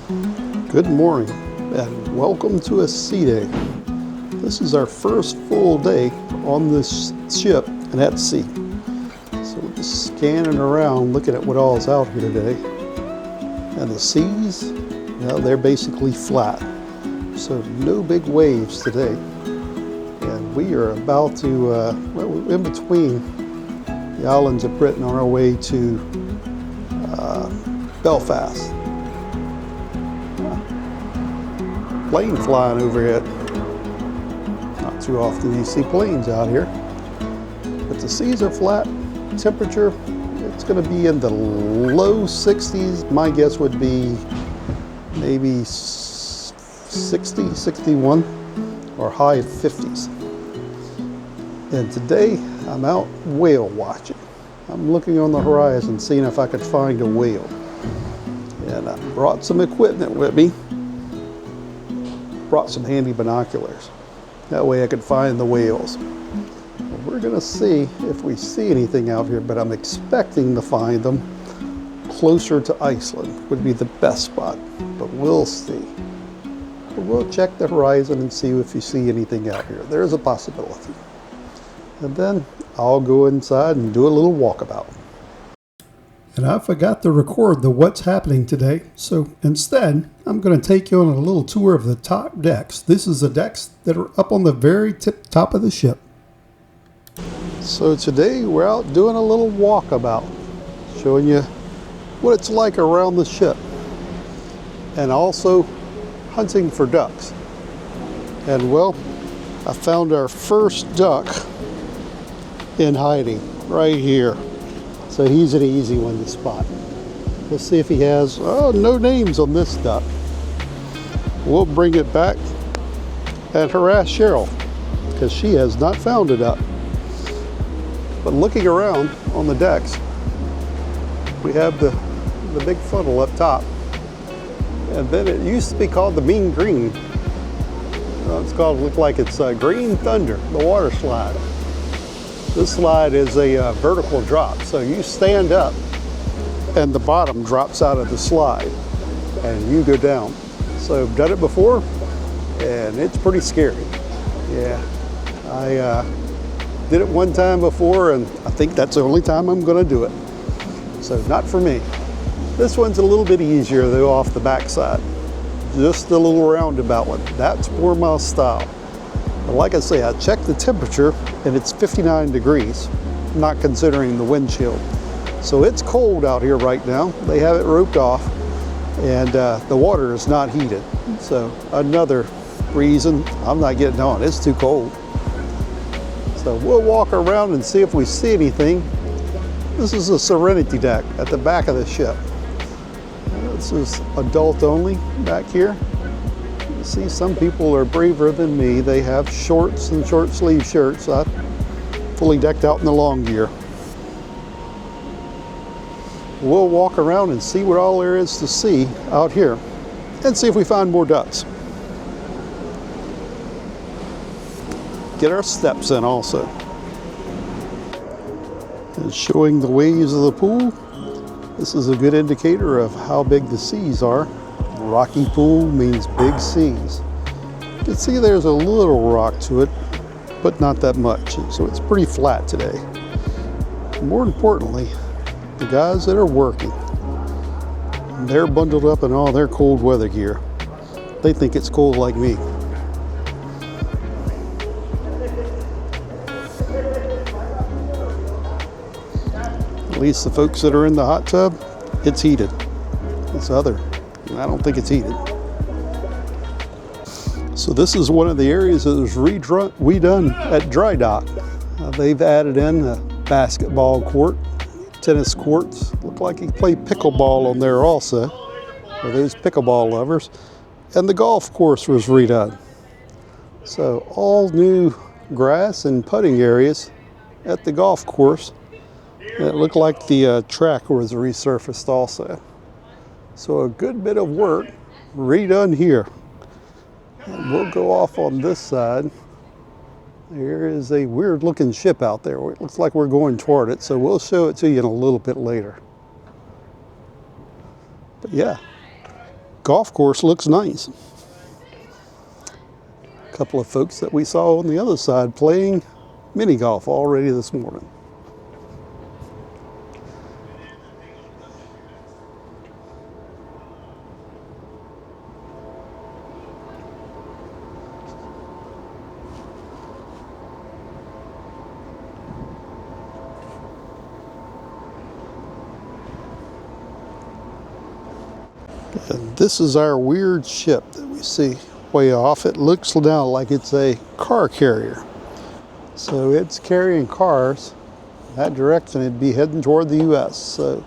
Good morning and welcome to a sea day. This is our first full day on this ship and at sea. So we're just scanning around looking at what all is out here today. And the seas, they're basically flat. So no big waves today. And we are about to, we're in between the islands of Britain on our way to Belfast. Plane flying overhead. Not too often you see planes out here. But the seas are flat. Temperature, it's going to be in the low 60s. My guess would be maybe 60, 61, or high 50s. And today I'm out whale watching. I'm looking on the horizon, seeing if I could find a whale. And I brought some equipment with me. Brought some handy binoculars. That way I could find the whales. And we're gonna see if we see anything out here, but I'm expecting to find them closer to Iceland would be the best spot, but we'll see. But we'll check the horizon and see if you see anything out here. There's a possibility. And then I'll go inside and do a little walkabout. And I forgot to record the what's happening today, so instead I'm going to take you on a little tour of the top decks. This is the decks that are up on the very top of the ship. So today we're out doing a little walkabout, showing you what it's like around the ship, and also hunting for ducks. And well, I found our first duck in hiding right here. So he's an easy one to spot. Let's see if he has, no names on this duck. We'll bring it back and harass Cheryl because she has not found a duck. But looking around on the decks, we have the big funnel up top. And then it used to be called the Mean Green. It's called, look like it's Green Thunder, the water slide. This slide is a vertical drop, so you stand up and the bottom drops out of the slide and you go down. So I've done it before and it's pretty scary. Yeah, I did it one time before and I think that's the only time I'm going to do it. So not for me. This one's a little bit easier though off the backside. Just a little roundabout one. That's more my style. But like I say, I checked the temperature and it's 59 degrees, not considering the wind chill. So it's cold out here right now. They have it roped off and the water is not heated. So another reason I'm not getting on, it's too cold. So we'll walk around and see if we see anything. This is a Serenity deck at the back of the ship. This is adult only back here. You see, some people are braver than me. They have shorts and short sleeve shirts. I'm fully decked out in the long gear. We'll walk around and see what all there is to see out here and see if we find more ducks. Get our steps in also. And showing the waves of the pool. This is a good indicator of how big the seas are. Rocky pool means big seas. You can see there's a little rock to it, but not that much. So it's pretty flat today. More importantly, the guys that are working, they're bundled up in all their cold weather gear. They think it's cold like me. At least the folks that are in the hot tub, it's heated. This other, I don't think it's heated. So this is one of the areas that was redone at dry dock. They've added in a basketball court, tennis courts. Look like you can play pickleball on there also, for those pickleball lovers. And the golf course was redone. So all new grass and putting areas at the golf course. And it looked like the track was resurfaced also. So a good bit of work redone here. And we'll go off on this side. There is a weird looking ship out there. It looks like we're going toward it, so we'll show it to you in a little bit later. But yeah, golf course looks nice. A couple of folks that we saw on the other side playing mini golf already this morning. And this is our weird ship that we see way off. It looks now like it's a car carrier. So it's carrying cars. That direction it'd be heading toward the US. So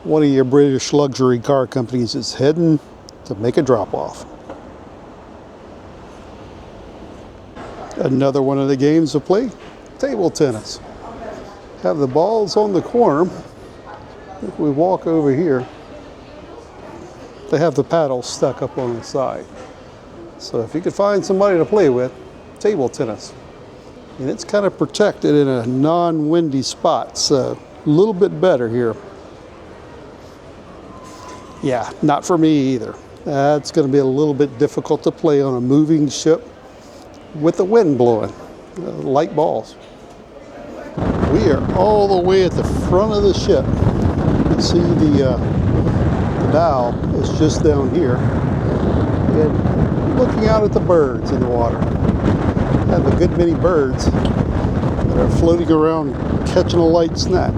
one of your British luxury car companies is heading to make a drop off. Another one of the games to play, table tennis. Have the balls on the corner. If we walk over here, they have the paddles stuck up on the side. So if you could find somebody to play with, table tennis. And it's kind of protected in a non-windy spot, so a little bit better here. Yeah, not for me either. That's going to be a little bit difficult to play on a moving ship with the wind blowing, light balls. We are all the way at the front of the ship. You see the bow is just down here, and looking out at the birds in the water. I have a good many birds that are floating around catching a light snack.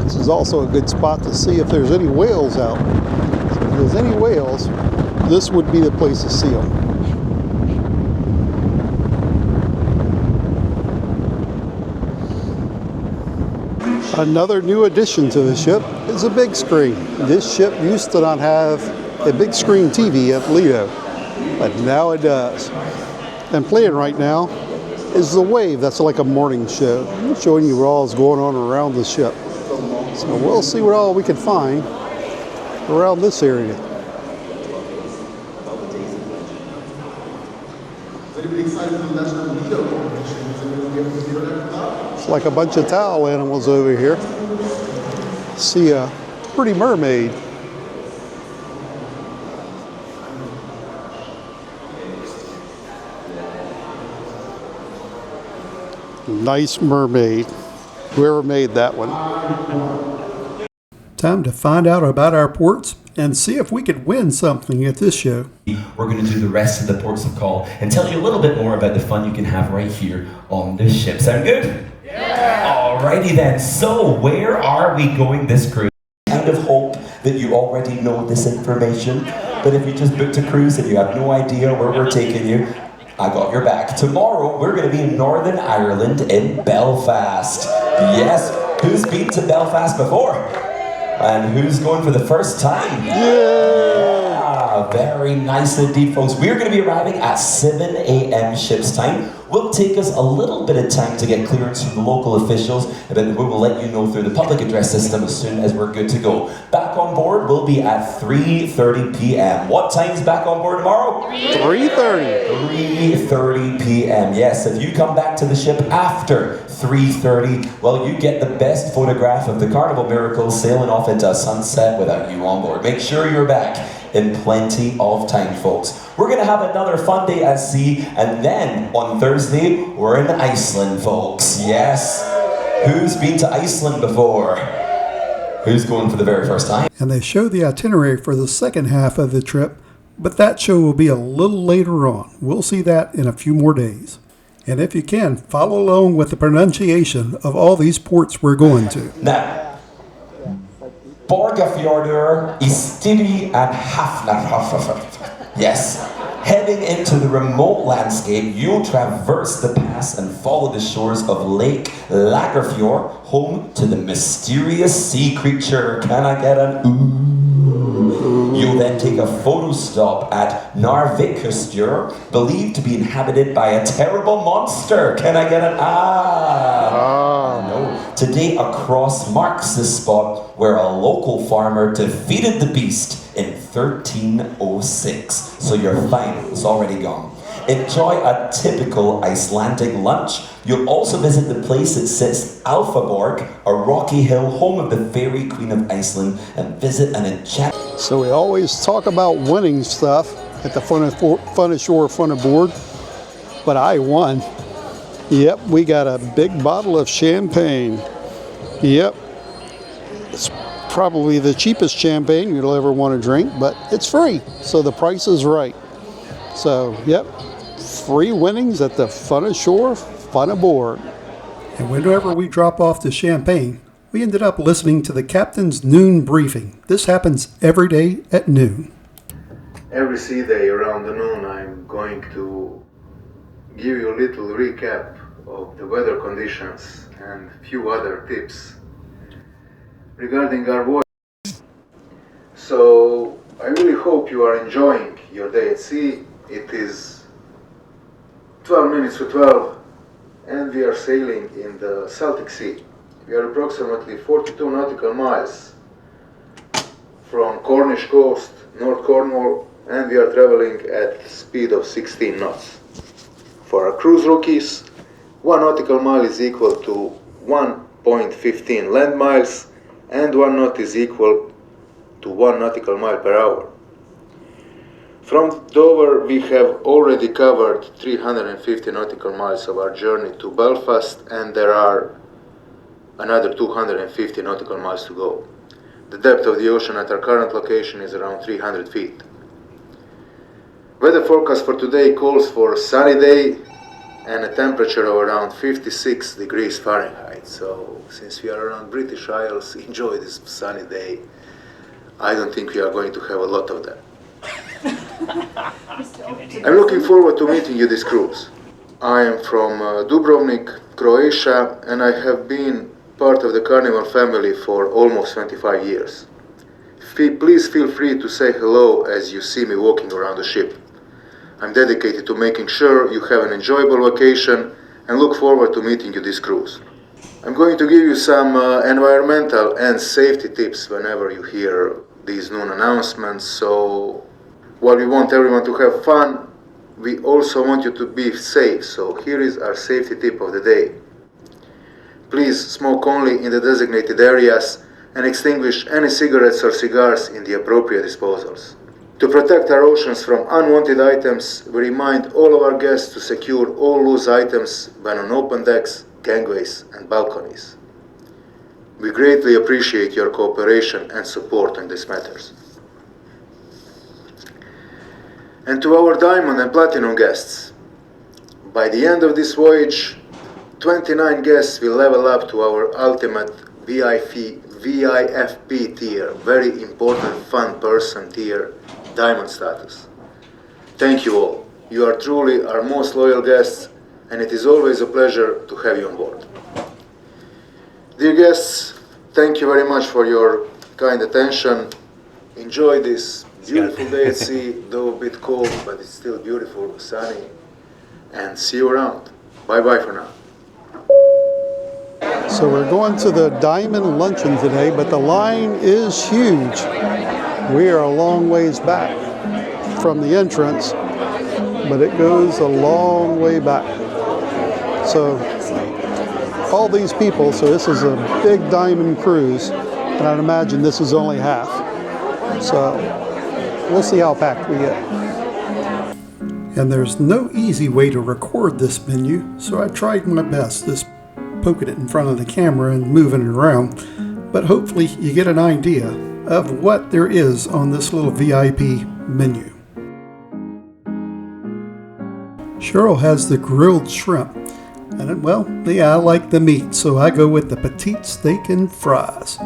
This is also a good spot to see if there's any whales out. So if there's any whales, this would be the place to see them. Another new addition to the ship is a big screen. This ship used to not have a big screen TV at Lido, but now it does. And playing right now is the Wave. That's like a morning show, showing you what all is going on around the ship. So we'll see what all we can find around this area. It's like a bunch of towel animals over here. See a pretty mermaid. Nice mermaid. Whoever made that one. Time to find out about our ports and see if we could win something at this show. We're going to do the rest of the ports of call and tell you a little bit more about the fun you can have right here on this ship. Sound good? Yeah! Alrighty then. So where are we going this cruise? I kind of hope that you already know this information, but if you just booked a cruise and you have no idea where we're taking you, I got your back. Tomorrow, we're going to be in Northern Ireland in Belfast. Yes, who's been to Belfast before? And who's going for the first time? Yeah, very nice indeed, folks. We're going to be arriving at 7 a.m. ship's time. Will take us a little bit of time to get clearance from the local officials, and then we will let you know through the public address system as soon as we're good to go. Back on board will be at 3:30 p.m. What time's back on board tomorrow? 3:30. 3:30 p.m. Yes, if you come back to the ship after 3:30, well, you get the best photograph of the Carnival Miracles sailing off into sunset without you on board. Make sure you're back in plenty of time, folks. We're going to have another fun day at sea, and then on Thursday, we're in Iceland, folks. Yes. Who's been to Iceland before? Who's going for the very first time? And they show the itinerary for the second half of the trip, but that show will be a little later on. We'll see that in a few more days. And if you can, follow along with the pronunciation of all these ports we're going to. Now, Borgafjordur, Istiri, and Hafnar. Yes. Heading into the remote landscape, you'll traverse the pass and follow the shores of Lake Lagerfjord, home to the mysterious sea creature. Can I get an ooh? You'll then take a photo stop at Narvikustjur, believed to be inhabited by a terrible monster. Can I get an ah? No. Today, a cross marks the spot where a local farmer defeated the beast in 1306. So you're fine, it's already gone. Enjoy a typical Icelandic lunch. You'll also visit the place that sits Alfaborg, a rocky hill home of the fairy queen of Iceland, and visit an enchanted... So we always talk about winning stuff at the Fun Ashore Fun Aboard, but I won. Yep, we got a big bottle of champagne. Yep, it's probably the cheapest champagne you'll ever want to drink, but it's free, so the price is right. So, yep, free winnings at the Fun Ashore Fun Aboard. And whenever we drop off to Champagne, we ended up listening to the captain's noon briefing. This happens every day at noon. Every sea day around the noon, I'm going to give you a little recap of the weather conditions and a few other tips regarding our voyage. So I really hope you are enjoying your day at sea. It is 12 minutes to 12 and we are sailing in the Celtic Sea. We are approximately 42 nautical miles from Cornish coast, North Cornwall, and we are traveling at a speed of 16 knots. For our cruise rookies, 1 nautical mile is equal to 1.15 land miles, and 1 knot is equal to 1 nautical mile per hour. From Dover, we have already covered 350 nautical miles of our journey to Belfast, and there are another 250 nautical miles to go. The depth of the ocean at our current location is around 300 feet. Weather forecast for today calls for a sunny day and a temperature of around 56 degrees Fahrenheit. So, since we are around British Isles, enjoy this sunny day. I don't think we are going to have a lot of them. I'm looking forward to meeting you this cruise. I am from Dubrovnik, Croatia, and I have been part of the Carnival family for almost 25 years. Please feel free to say hello as you see me walking around the ship. I'm dedicated to making sure you have an enjoyable vacation and look forward to meeting you this cruise. I'm going to give you some environmental and safety tips whenever you hear these noon announcements. So while we want everyone to have fun, we also want you to be safe. So here is our safety tip of the day. Please smoke only in the designated areas and extinguish any cigarettes or cigars in the appropriate disposals. To protect our oceans from unwanted items, we remind all of our guests to secure all loose items when on open decks, gangways, and balconies. We greatly appreciate your cooperation and support on these matters. And to our Diamond and Platinum guests, by the end of this voyage, 29 guests will level up to our ultimate VIFP tier, very important fun person tier, Diamond status. Thank you all. You are truly our most loyal guests, and it is always a pleasure to have you on board. Dear guests, thank you very much for your kind attention. Enjoy this beautiful day at sea, though a bit cold, but it's still beautiful, sunny, and see you around. Bye-bye for now. So we're going to the Diamond Luncheon today, but the line is huge. We are a long ways back from the entrance, but it goes a long way back. So all these people, so this is a big Diamond cruise, and I'd imagine this is only half. So we'll see how packed we get. And there's no easy way to record this menu, so I tried my best, just poking it in front of the camera and moving it around. But hopefully you get an idea of what there is on this little VIP menu. Cheryl has the grilled shrimp, and well, yeah, I like the meat, so I go with the petite steak and fries.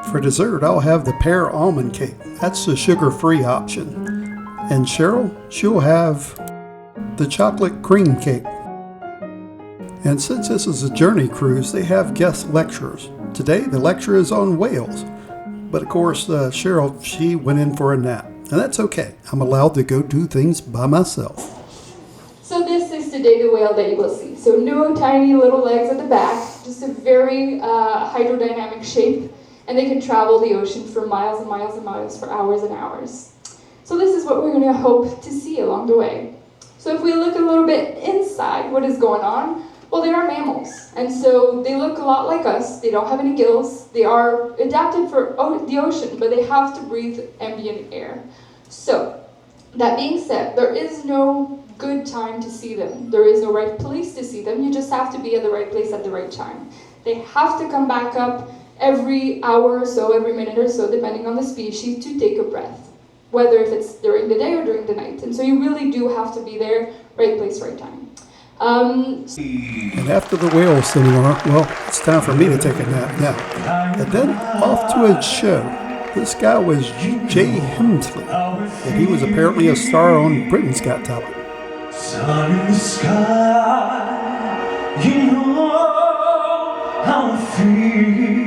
For dessert, I'll have the pear almond cake. That's the sugar-free option. And Cheryl, she'll have the chocolate cream cake. And since this is a journey cruise, they have guest lecturers. Today, the lecture is on whales. But of course, Cheryl, she went in for a nap. And that's okay. I'm allowed to go do things by myself. So this is today the whale that you will see. So no tiny little legs at the back, just a very hydrodynamic shape. And they can travel the ocean for miles and miles and miles for hours and hours. So this is what we're going to hope to see along the way. So if we look a little bit inside what is going on, well, they are mammals, and so they look a lot like us. They don't have any gills. They are adapted for the ocean, but they have to breathe ambient air. So that being said, there is no good time to see them. There is no right place to see them. You just have to be at the right place at the right time. They have to come back up every hour or so, every minute or so, depending on the species, to take a breath, whether if it's during the day or during the night. And so you really do have to be there, right place, right time. And after the whale seminar, well, it's time for me to take a nap now. And then off to a show. This guy was Hensley, and he was apparently a star on Britain's Got Talent. Sun in the sky, you know how I feel.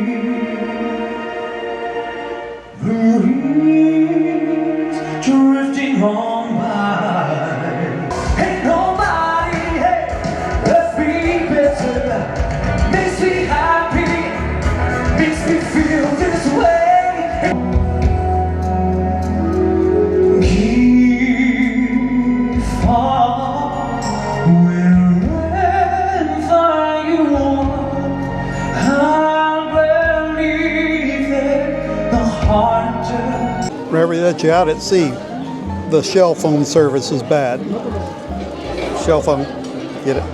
The breeze drifting on by. Ain't nobody, hey, let's be better. Makes me happy, makes me feel this way. Wherever that you're out at sea, the shell phone service is bad. Shell phone, get it?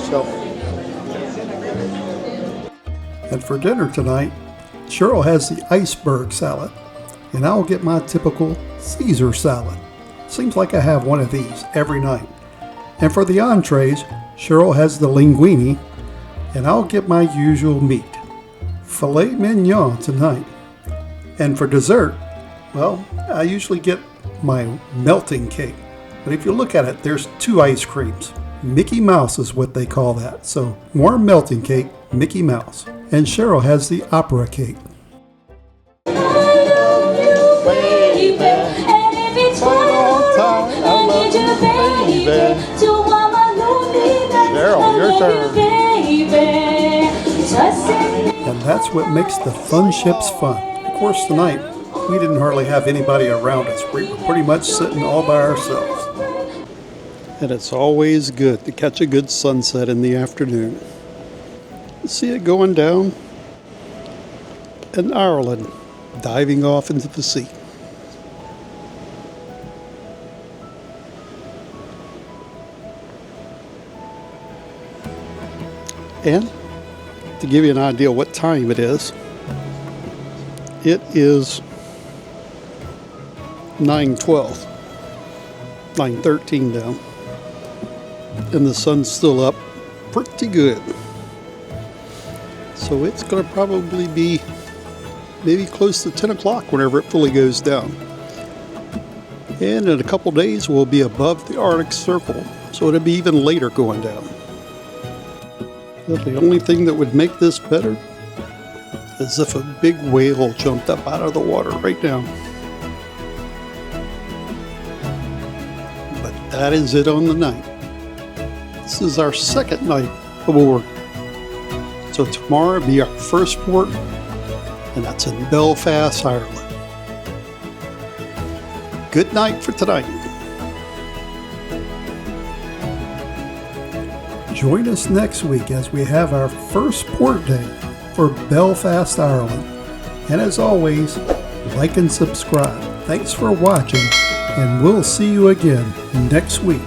Shell. And for dinner tonight, Cheryl has the iceberg salad, and I'll get my typical Caesar salad. Seems like I have one of these every night. And for the entrees, Cheryl has the linguine, and I'll get my usual meat. Filet mignon tonight. And for dessert, well, I usually get my melting cake. But if you look at it, there's two ice creams. Mickey Mouse is what they call that. So warm melting cake, Mickey Mouse. And Cheryl has the opera cake. Cheryl, your turn. And that's what makes the fun ships fun. Of course, tonight, we didn't hardly have anybody around us. We were pretty much sitting all by ourselves. And it's always good to catch a good sunset in the afternoon. See it going down in Ireland, diving off into the sea. And to give you an idea what time it is 9:12, 9:13 down, and the sun's still up pretty good. So it's going to probably be maybe close to 10 o'clock whenever it fully goes down. And in a couple days we'll be above the Arctic Circle, so it'll be even later going down. But the only thing that would make this better is if a big whale jumped up out of the water right now. But that is it on the night. This is our second night aboard. So tomorrow will be our first port, and that's in Belfast, Ireland. Good night for tonight. Join us next week as we have our first port day for Belfast, Ireland. And as always, like and subscribe. Thanks for watching, and we'll see you again next week.